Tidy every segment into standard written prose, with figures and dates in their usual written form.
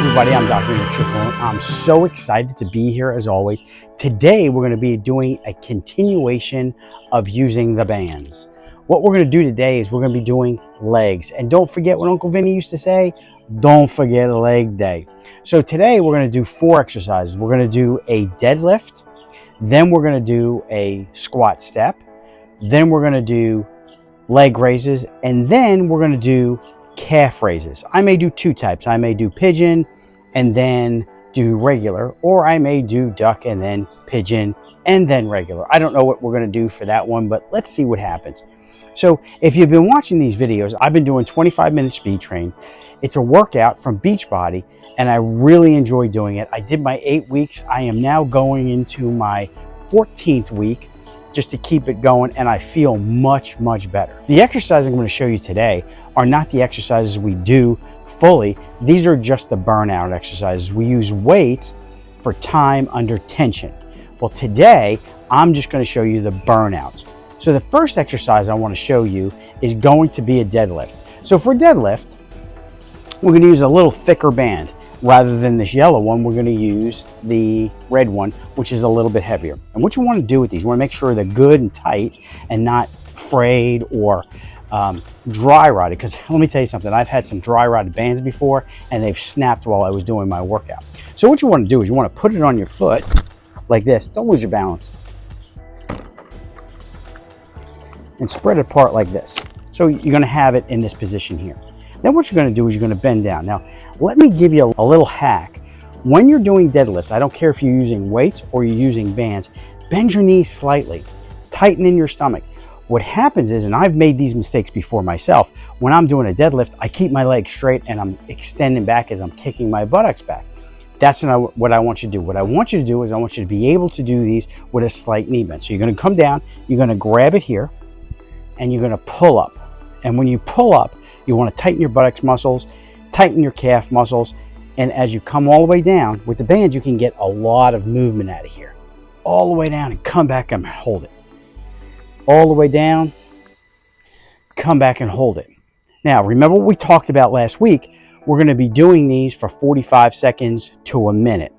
everybody, I'm Dr. Nick Circolone. I'm so excited to be here as always. Today we're going to be doing a continuation of using the bands. What we're going to do today is we're going to be doing legs. And don't forget what Uncle Vinny used to say, don't forget leg day. So today we're going to do 4 exercises. We're going to do a deadlift, then we're going to do a squat step, then we're going to do leg raises, and then we're going to do calf raises. I may do 2 types. I may do pigeon and then do regular, or I may do duck and then pigeon and then regular. I don't know what we're going to do for that one, but let's see what happens. So if you've been watching these videos, I've been doing 25-minute speed train. It's a workout from BODi, and I really enjoy doing it. I did my 8 weeks. I am now going into my 14th week just to keep it going, and I feel much, much better. The exercises I'm going to show you today are not the exercises we do fully. These are just the burnout exercises. We use weights for time under tension. Well, today, I'm just going to show you the burnouts. So the first exercise I want to show you is going to be a deadlift. So for deadlift, we're going to use a little thicker band. Rather than this yellow one, we're going to use the red one, which is a little bit heavier. And what you want to do with these, you want to make sure they're good and tight and not frayed or dry rotted. Because let me tell you something, I've had some dry rotted bands before and they've snapped while I was doing my workout. So what you want to do is you want to put it on your foot like this. Don't lose your balance. And spread it apart like this. So you're going to have it in this position here. Then what you're going to do is you're going to bend down. Now, let me give you a little hack. When you're doing deadlifts, I don't care if you're using weights or you're using bands, bend your knees slightly, tighten in your stomach. What happens is, and I've made these mistakes before myself, when I'm doing a deadlift, I keep my legs straight and I'm extending back as I'm kicking my buttocks back. That's not what I want you to do. What I want you to do is I want you to be able to do these with a slight knee bend. So you're going to come down, you're going to grab it here, and you're going to pull up. And when you pull up, you want to tighten your buttocks muscles, tighten your calf muscles, and as you come all the way down, with the bands you can get a lot of movement out of here. All the way down and come back and hold it. All the way down, come back and hold it. Now, remember what we talked about last week? We're going to be doing these for 45 seconds to a minute.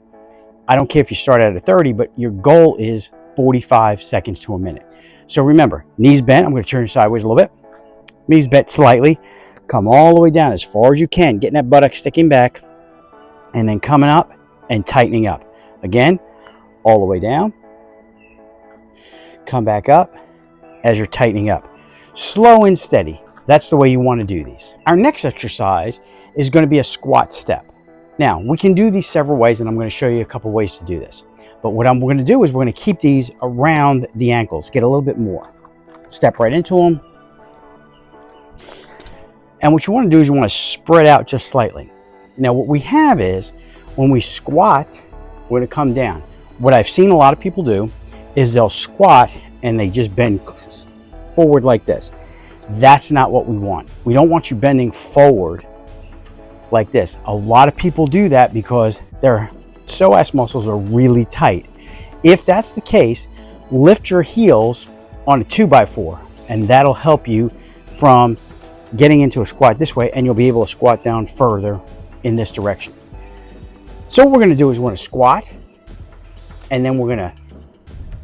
I don't care if you start out at 30, but your goal is 45 seconds to a minute. So remember, knees bent. I'm going to turn sideways a little bit. Knees bent slightly. Come all the way down as far as you can, getting that buttock sticking back, and then coming up and tightening up. Again, all the way down. Come back up as you're tightening up. Slow and steady. That's the way you want to do these. Our next exercise is going to be a squat step. Now, we can do these several ways, and I'm going to show you a couple ways to do this. But what we're going to do is we're going to keep these around the ankles, get a little bit more. Step right into them. And what you want to do is you want to spread out just slightly. Now what we have is, when we squat, we're going to come down. What I've seen a lot of people do is they'll squat and they just bend forward like this. That's not what we want. We don't want you bending forward like this. A lot of people do that because their psoas muscles are really tight. If that's the case, lift your heels on a 2x4 and that'll help you from getting into a squat this way, and you'll be able to squat down further in this direction. So what we're going to do is we're going to squat and then we're going to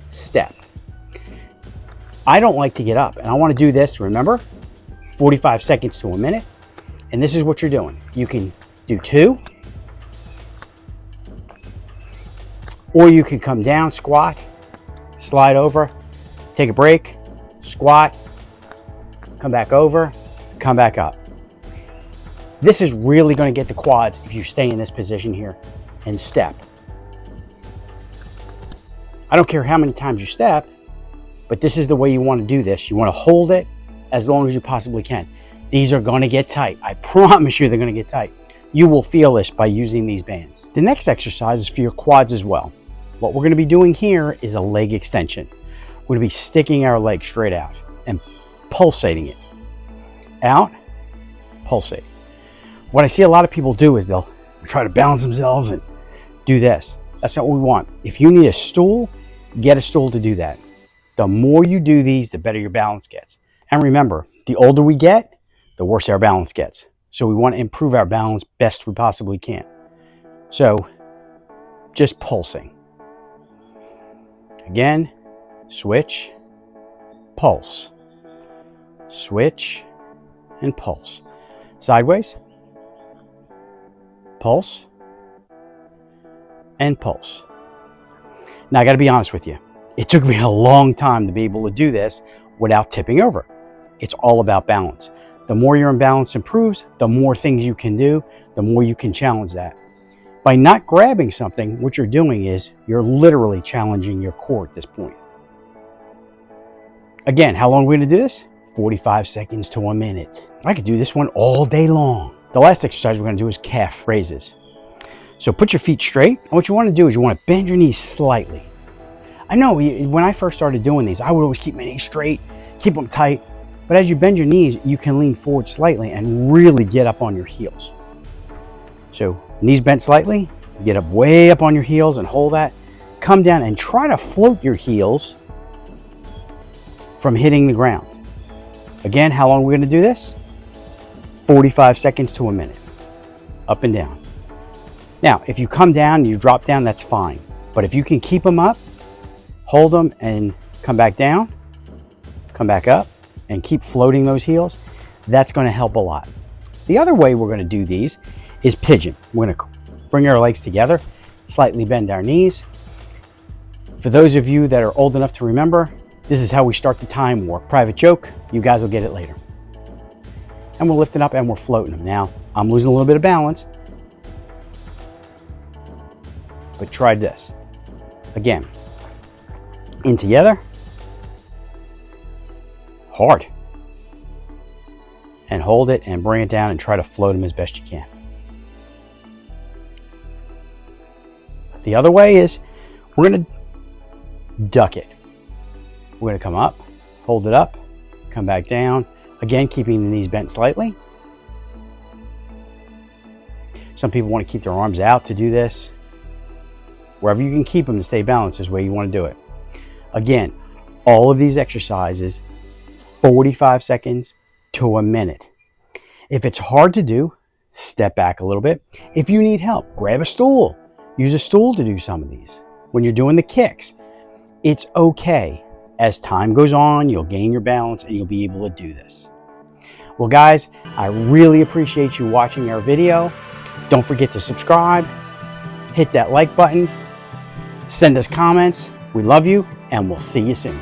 step. I don't like to get up, and I want to do this, remember, 45 seconds to a minute, and this is what you're doing. You can do 2, or you can come down, squat, slide over, take a break, squat, come back over, come back up. This is really going to get the quads if you stay in this position here and step. I don't care how many times you step, but this is the way you want to do this. You want to hold it as long as you possibly can. These are going to get tight. I promise you they're going to get tight. You will feel this by using these bands. The next exercise is for your quads as well. What we're going to be doing here is a leg extension. We're going to be sticking our leg straight out and pulsating it. Out, pulsate. What I see a lot of people do is they'll try to balance themselves and do this. That's not what we want. If you need a stool, get a stool to do that. The more you do these, the better your balance gets. And remember, the older we get, the worse our balance gets. So we want to improve our balance best we possibly can. So just pulsing. Again, switch, pulse, switch, and pulse. Sideways, pulse, and pulse. Now I got to be honest with you. It took me a long time to be able to do this without tipping over. It's all about balance. The more your imbalance improves, the more things you can do, the more you can challenge that. By not grabbing something, what you're doing is you're literally challenging your core at this point. Again, how long are we going to do this? 45 seconds to 1 minute. I could do this one all day long. The last exercise we're going to do is calf raises. So put your feet straight. And what you want to do is you want to bend your knees slightly. I know when I first started doing these, I would always keep my knees straight, keep them tight. But as you bend your knees, you can lean forward slightly and really get up on your heels. So knees bent slightly, get up way up on your heels and hold that. Come down and try to float your heels from hitting the ground. Again, how long are we going to do this? 45 seconds to 1 minute. Up and down. Now, if you come down and you drop down, that's fine. But if you can keep them up, hold them and come back down, come back up, and keep floating those heels, that's going to help a lot. The other way we're going to do these is pigeon. We're going to bring our legs together, slightly bend our knees. For those of you that are old enough to remember, this is how we start the time war. Private joke, you guys will get it later. And we're lifting up and we're floating them. Now, I'm losing a little bit of balance, but try this. Again, in together, hard, and hold it and bring it down and try to float them as best you can. The other way is we're going to duck it. We're going to come up, hold it up, come back down, again keeping the knees bent slightly. Some people want to keep their arms out to do this. Wherever you can keep them to stay balanced is where you want to do it. Again, all of these exercises, 45 seconds to 1 minute. If it's hard to do, step back a little bit. If you need help, grab a stool. Use a stool to do some of these. When you're doing the kicks, it's okay. As time goes on, you'll gain your balance and you'll be able to do this. Well, guys, I really appreciate you watching our video. Don't forget to subscribe, hit that like button, send us comments. We love you, and we'll see you soon.